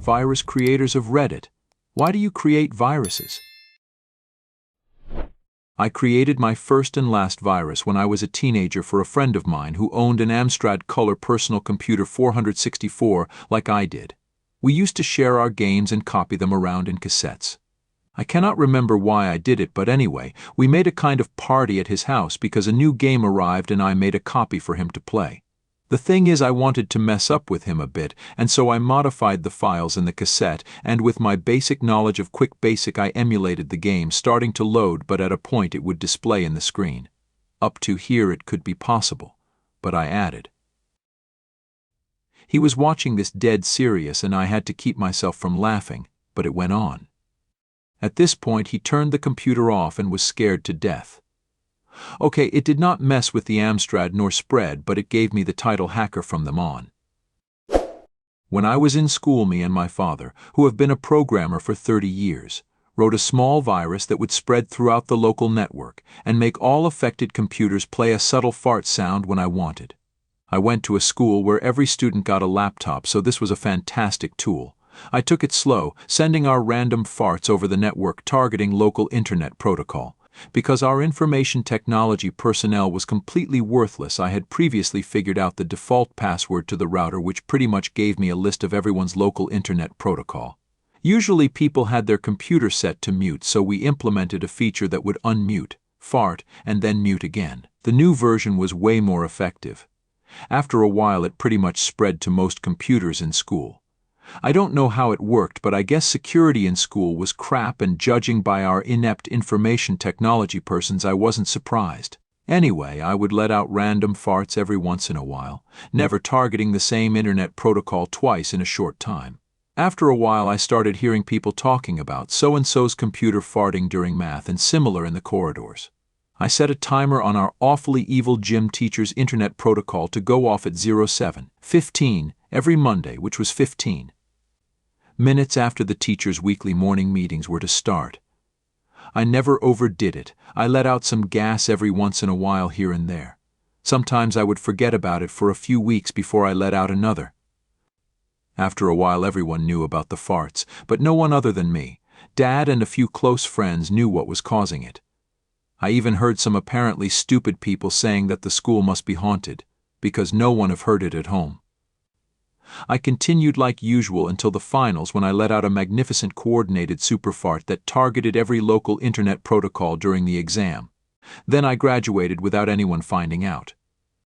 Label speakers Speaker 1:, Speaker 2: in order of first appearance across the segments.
Speaker 1: virus creators of Reddit. Why do you create viruses? I created my first and last virus when I was a teenager for a friend of mine who owned an Amstrad Color Personal Computer 464 like I did. We used to share our games and copy them around in cassettes. I cannot remember why I did it, but anyway, we made a kind of party at his house because a new game arrived and I made a copy for him to play. The thing is, I wanted to mess up with him a bit, and so I modified the files in the cassette, and with my basic knowledge of Quick Basic I emulated the game, starting to load, but at a point it would display in the screen. Up to here it could be possible, but I added. He was watching this dead serious and I had to keep myself from laughing, but it went on. At this point he turned the computer off and was scared to death. Okay, it did not mess with the Amstrad nor spread, but it gave me the title hacker from them on. When I was in school, me and my father, who have been a programmer for 30 years, wrote a small virus that would spread throughout the local network and make all affected computers play a subtle fart sound when I wanted. I went to a school where every student got a laptop, so this was a fantastic tool. I took it slow, sending our random farts over the network targeting local internet protocol. Because our information technology personnel was completely worthless, I had previously figured out the default password to the router, which pretty much gave me a list of everyone's local internet protocol. Usually people had their computer set to mute, so we implemented a feature that would unmute, fart, and then mute again. The new version was way more effective. After a while it pretty much spread to most computers in school. I don't know how it worked, but I guess security in school was crap, and judging by our inept information technology persons, I wasn't surprised. Anyway, I would let out random farts every once in a while, never targeting the same internet protocol twice in a short time. After a while I started hearing people talking about so-and-so's computer farting during math and similar in the corridors. I set a timer on our awfully evil gym teacher's internet protocol to go off at 07:15 every Monday, which was 15 minutes after the teacher's weekly morning meetings were to start. I never overdid it. I let out some gas every once in a while here and there. Sometimes I would forget about it for a few weeks before I let out another. After a while everyone knew about the farts, but no one other than me. Dad and a few close friends knew what was causing it. I even heard some apparently stupid people saying that the school must be haunted, because no one have heard it at home. I continued like usual until the finals, when I let out a magnificent coordinated super fart that targeted every local internet protocol during the exam. Then I graduated without anyone finding out.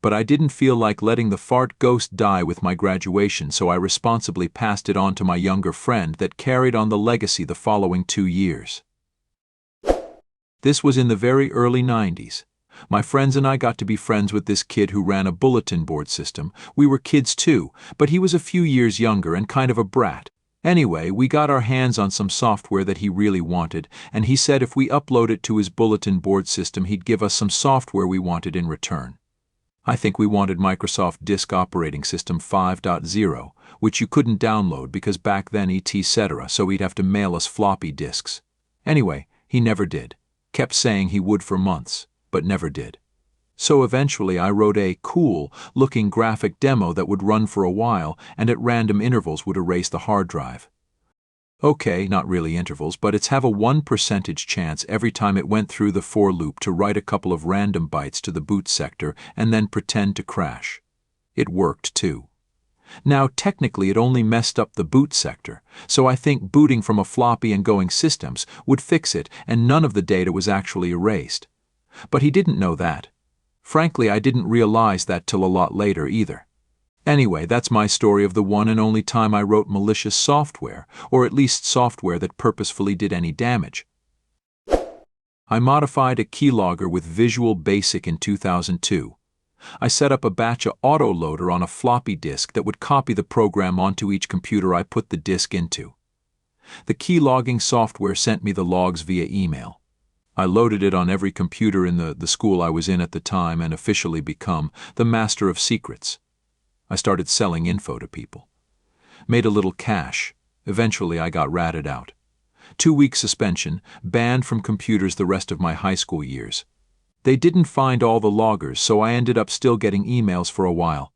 Speaker 1: But I didn't feel like letting the fart ghost die with my graduation, so I responsibly passed it on to my younger friend that carried on the legacy the following 2 years. This was in the very early 90s. My friends and I got to be friends with this kid who ran a bulletin board system. We were kids too, but he was a few years younger and kind of a brat. Anyway, we got our hands on some software that he really wanted, and he said if we upload it to his bulletin board system he'd give us some software we wanted in return. I think we wanted Microsoft Disk Operating System 5.0, which you couldn't download because back then etc., so he'd have to mail us floppy disks. Anyway, he never did. Kept saying he would for months, but never did. So eventually I wrote a cool-looking graphic demo that would run for a while and at random intervals would erase the hard drive. Okay, not really intervals, but it's have a 1% chance every time it went through the for loop to write a couple of random bytes to the boot sector and then pretend to crash. It worked too. Now technically it only messed up the boot sector, so I think booting from a floppy and going systems would fix it and none of the data was actually erased. But he didn't know that. Frankly, I didn't realize that till a lot later either. Anyway, that's my story of the one and only time I wrote malicious software, or at least software that purposefully did any damage. I modified a keylogger with Visual Basic in 2002. I set up a batch of autoloader on a floppy disk that would copy the program onto each computer I put the disk into. The keylogging software sent me the logs via email. I loaded it on every computer in the school I was in at the time and officially become the master of secrets. I started selling info to people. Made a little cash. Eventually I got ratted out. 2-week suspension, banned from computers the rest of my high school years. They didn't find all the loggers, so I ended up still getting emails for a while.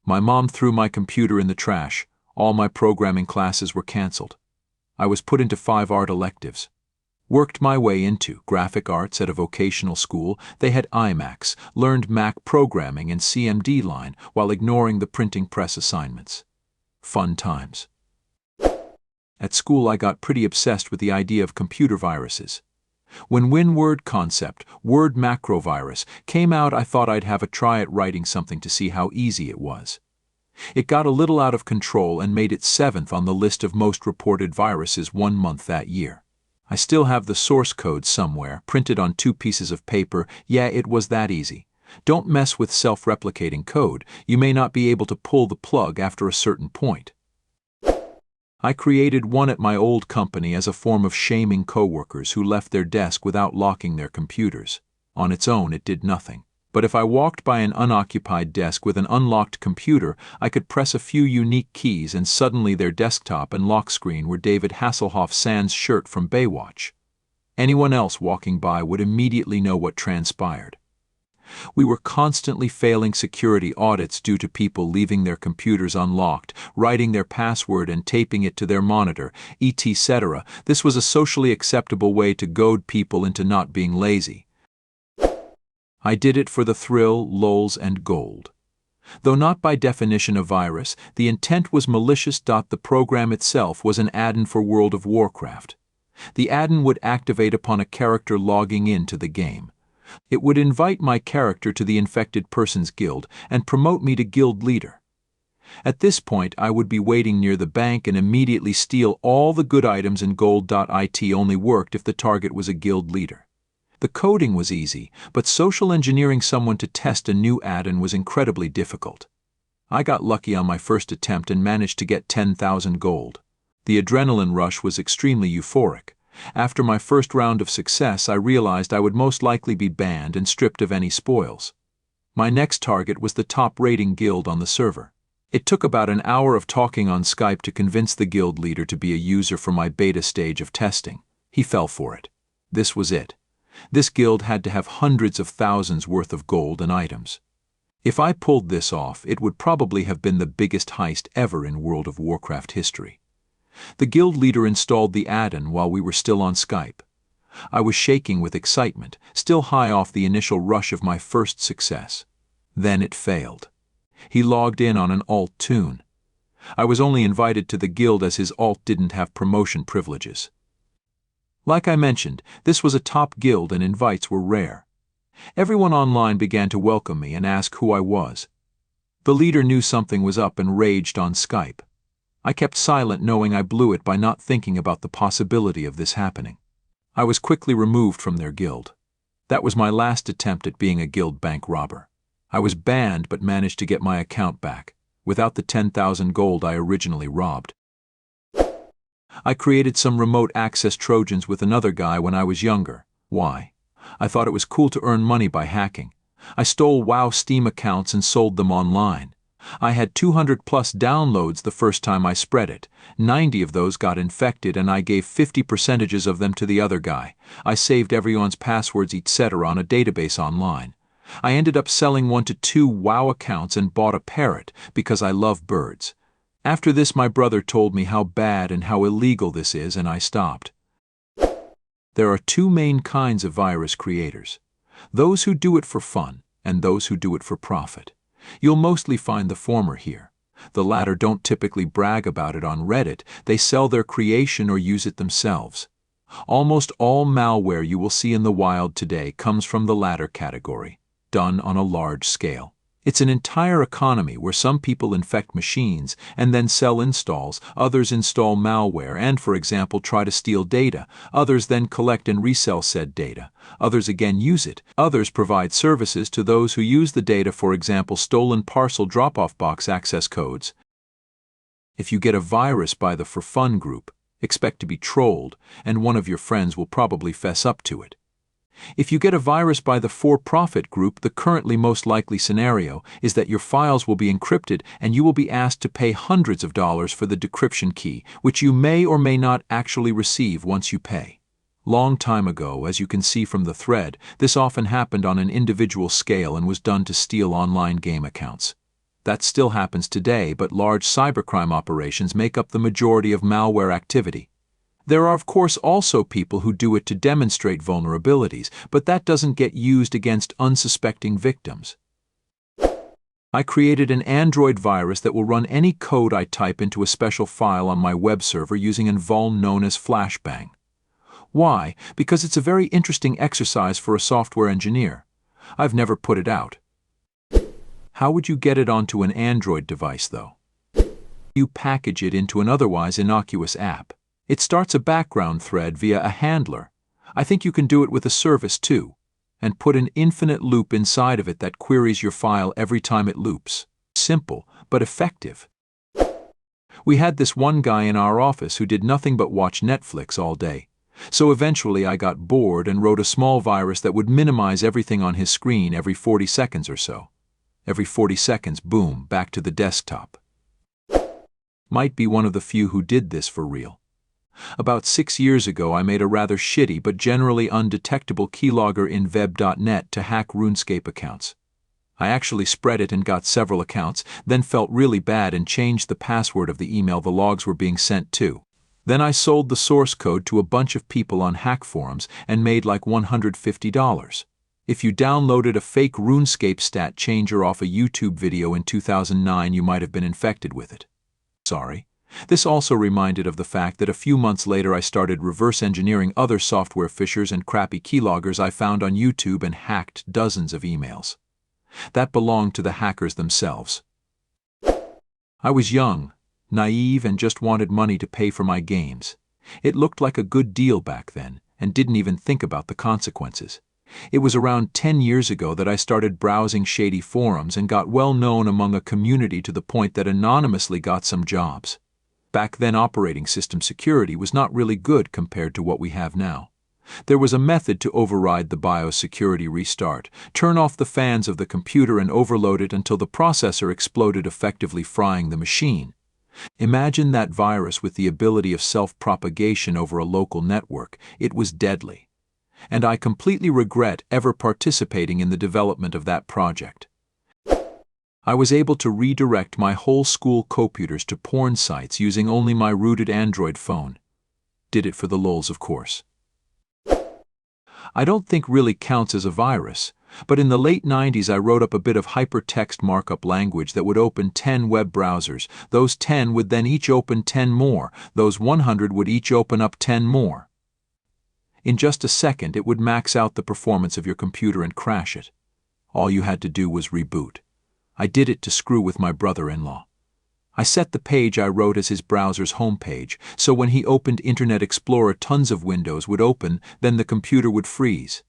Speaker 1: My mom threw my computer in the trash, All my programming classes were canceled. I was put into 5 art electives. Worked my way into graphic arts at a vocational school. They had iMacs, learned Mac programming and CMD line while ignoring the printing press assignments. Fun times. At school I got pretty obsessed with the idea of computer viruses. When WinWord Concept, Word Macrovirus, came out, I thought I'd have a try at writing something to see how easy it was. It got a little out of control and made it 7th on the list of most reported viruses 1 month that year. I still have the source code somewhere, printed on 2 pieces of paper. Yeah, it was that easy. Don't mess with self-replicating code. You may not be able to pull the plug after a certain point. I created one at my old company as a form of shaming coworkers who left their desk without locking their computers. On its own, it did nothing. But if I walked by an unoccupied desk with an unlocked computer, I could press a few unique keys and suddenly their desktop and lock screen were David Hasselhoff sans shirt from Baywatch. Anyone else walking by would immediately know what transpired. We were constantly failing security audits due to people leaving their computers unlocked, writing their password and taping it to their monitor, etc. This was a socially acceptable way to goad people into not being lazy. I did it for the thrill, lulz, and gold. Though not by definition a virus, the intent was malicious. The program itself was an add-in for World of Warcraft. The add-in would activate upon a character logging into the game. It would invite my character to the infected person's guild and promote me to guild leader. At this point, I would be waiting near the bank and immediately steal all the good items in gold. It only worked if the target was a guild leader. The coding was easy, but social engineering someone to test a new add-in was incredibly difficult. I got lucky on my first attempt and managed to get 10,000 gold. The adrenaline rush was extremely euphoric. After my first round of success, I realized I would most likely be banned and stripped of any spoils. My next target was the top-rating guild on the server. It took about an hour of talking on Skype to convince the guild leader to be a user for my beta stage of testing. He fell for it. This was it. This guild had to have hundreds of thousands worth of gold and items. If I pulled this off, it would probably have been the biggest heist ever in World of Warcraft history. The guild leader installed the add-in while we were still on Skype. I was shaking with excitement, still high off the initial rush of my first success. Then it failed. He logged in on an alt tune. I was only invited to the guild as his alt didn't have promotion privileges. Like I mentioned, this was a top guild and invites were rare. Everyone online began to welcome me and ask who I was. The leader knew something was up and raged on Skype. I kept silent, knowing I blew it by not thinking about the possibility of this happening. I was quickly removed from their guild. That was my last attempt at being a guild bank robber. I was banned but managed to get my account back, without the 10,000 gold I originally robbed. I created some remote access Trojans with another guy when I was younger. Why? I thought it was cool to earn money by hacking. I stole WoW Steam accounts and sold them online. I had 200 plus downloads the first time I spread it. 90 of those got infected and I gave 50% of them to the other guy. I saved everyone's passwords etc. on a database online. I ended up selling 1 to 2 WoW accounts and bought a parrot because I love birds. After this, my brother told me how bad and how illegal this is and I stopped. There are 2 main kinds of virus creators. Those who do it for fun and those who do it for profit. You'll mostly find the former here. The latter don't typically brag about it on Reddit. They sell their creation or use it themselves. Almost all malware you will see in the wild today comes from the latter category, done on a large scale. It's an entire economy where some people infect machines and then sell installs, others install malware and, for example, try to steal data, others then collect and resell said data, others again use it, others provide services to those who use the data, for example, stolen parcel drop-off box access codes. If you get a virus by the For Fun group, expect to be trolled, and one of your friends will probably fess up to it. If you get a virus by the for-profit group, the currently most likely scenario is that your files will be encrypted and you will be asked to pay hundreds of dollars for the decryption key, which you may or may not actually receive once you pay. Long time ago, as you can see from the thread, this often happened on an individual scale and was done to steal online game accounts. That still happens today, but large cybercrime operations make up the majority of malware activity. There are of course also people who do it to demonstrate vulnerabilities, but that doesn't get used against unsuspecting victims. I created an Android virus that will run any code I type into a special file on my web server using an vuln known as Flashbang. Why? Because it's a very interesting exercise for a software engineer. I've never put it out. How would you get it onto an Android device, though? You package it into an otherwise innocuous app. It starts a background thread via a handler. I think you can do it with a service too, and put an infinite loop inside of it that queries your file every time it loops. Simple, but effective. We had this one guy in our office who did nothing but watch Netflix all day. So eventually I got bored and wrote a small virus that would minimize everything on his screen every 40 seconds or so. Every 40 seconds, boom, back to the desktop. Might be one of the few who did this for real. About 6 years ago I made a rather shitty but generally undetectable keylogger in web.net to hack RuneScape accounts. I actually spread it and got several accounts, then felt really bad and changed the password of the email the logs were being sent to. Then I sold the source code to a bunch of people on hack forums and made like $150. If you downloaded a fake RuneScape stat changer off a YouTube video in 2009, you might have been infected with it. Sorry. This also reminded of the fact that a few months later I started reverse engineering other software phishers and crappy keyloggers I found on YouTube and hacked dozens of emails. That belonged to the hackers themselves. I was young, naive, and just wanted money to pay for my games. It looked like a good deal back then, and didn't even think about the consequences. It was around 10 years ago that I started browsing shady forums and got well known among a community to the point that anonymously got some jobs. Back then operating system security was not really good compared to what we have now. There was a method to override the BIOS security restart, turn off the fans of the computer and overload it until the processor exploded, effectively frying the machine. Imagine that virus with the ability of self-propagation over a local network. It was deadly. And I completely regret ever participating in the development of that project. I was able to redirect my whole school computers to porn sites using only my rooted Android phone. Did it for the lulz, of course. I don't think really counts as a virus, but in the late 90s I wrote up a bit of hypertext markup language that would open 10 web browsers. Those 10 would then each open 10 more. Those 100 would each open up 10 more. In just a second it would max out the performance of your computer and crash it. All you had to do was reboot. I did it to screw with my brother-in-law. I set the page I wrote as his browser's homepage, so when he opened Internet Explorer tons of windows would open, then the computer would freeze.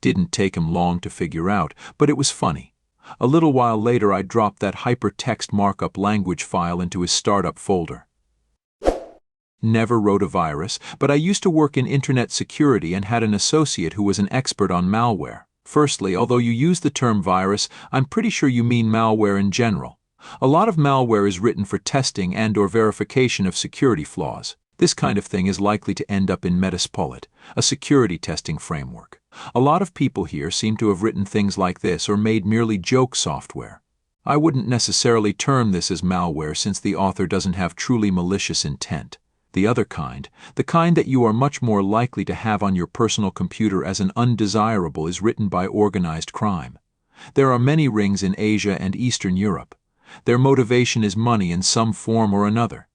Speaker 1: Didn't take him long to figure out, but it was funny. A little while later I dropped that hypertext markup language file into his startup folder. Never wrote a virus, but I used to work in internet security and had an associate who was an expert on malware. Firstly, although you use the term virus, I'm pretty sure you mean malware in general. A lot of malware is written for testing and/or verification of security flaws. This kind of thing is likely to end up in Metasploit, a security testing framework. A lot of people here seem to have written things like this or made merely joke software. I wouldn't necessarily term this as malware since the author doesn't have truly malicious intent. The other kind, the kind that you are much more likely to have on your personal computer as an undesirable, is written by organized crime. There are many rings in Asia and Eastern Europe. Their motivation is money in some form or another.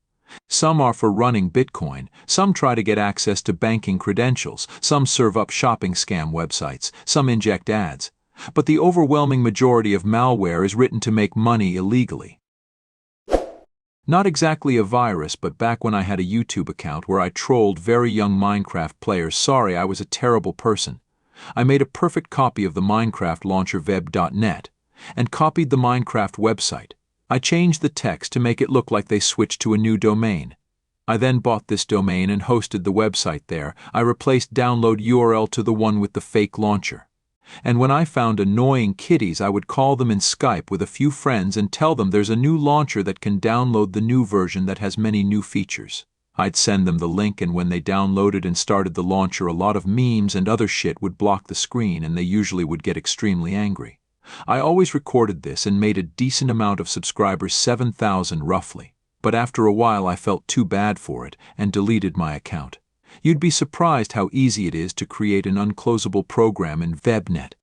Speaker 1: Some are for running Bitcoin, some try to get access to banking credentials, some serve up shopping scam websites, some inject ads. But the overwhelming majority of malware is written to make money illegally. Not exactly a virus, but back when I had a YouTube account where I trolled very young Minecraft players. Sorry, I was a terrible person. I made a perfect copy of the Minecraft launcher web.net and copied the Minecraft website. I changed the text to make it look like they switched to a new domain. I then bought this domain and hosted the website there. I replaced download URL to the one with the fake launcher. And when I found annoying kitties, I would call them in Skype with a few friends and tell them there's a new launcher that can download the new version that has many new features. I'd send them the link, and when they downloaded and started the launcher, a lot of memes and other shit would block the screen, and they usually would get extremely angry. I always recorded this and made a decent amount of subscribers, 7,000 roughly, but after a while I felt too bad for it and deleted my account. You'd be surprised how easy it is to create an unclosable program in VebNet.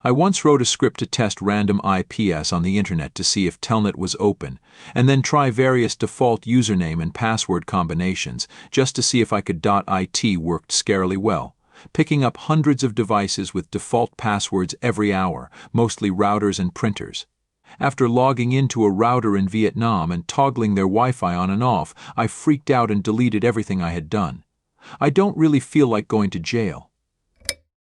Speaker 1: I once wrote a script to test random IPs on the internet to see if Telnet was open, and then try various default username and password combinations just to see if I could. It worked scarily well, picking up hundreds of devices with default passwords every hour, mostly routers and printers. After logging into a router in Vietnam and toggling their Wi-Fi on and off, I freaked out and deleted everything I had done. I don't really feel like going to jail.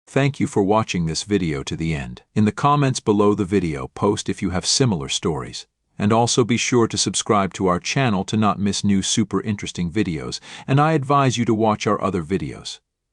Speaker 1: Thank you for watching this video to the end. In the comments below the video, post if you have similar stories. And also be sure to subscribe to our channel to not miss new super interesting videos, and I advise you to watch our other videos.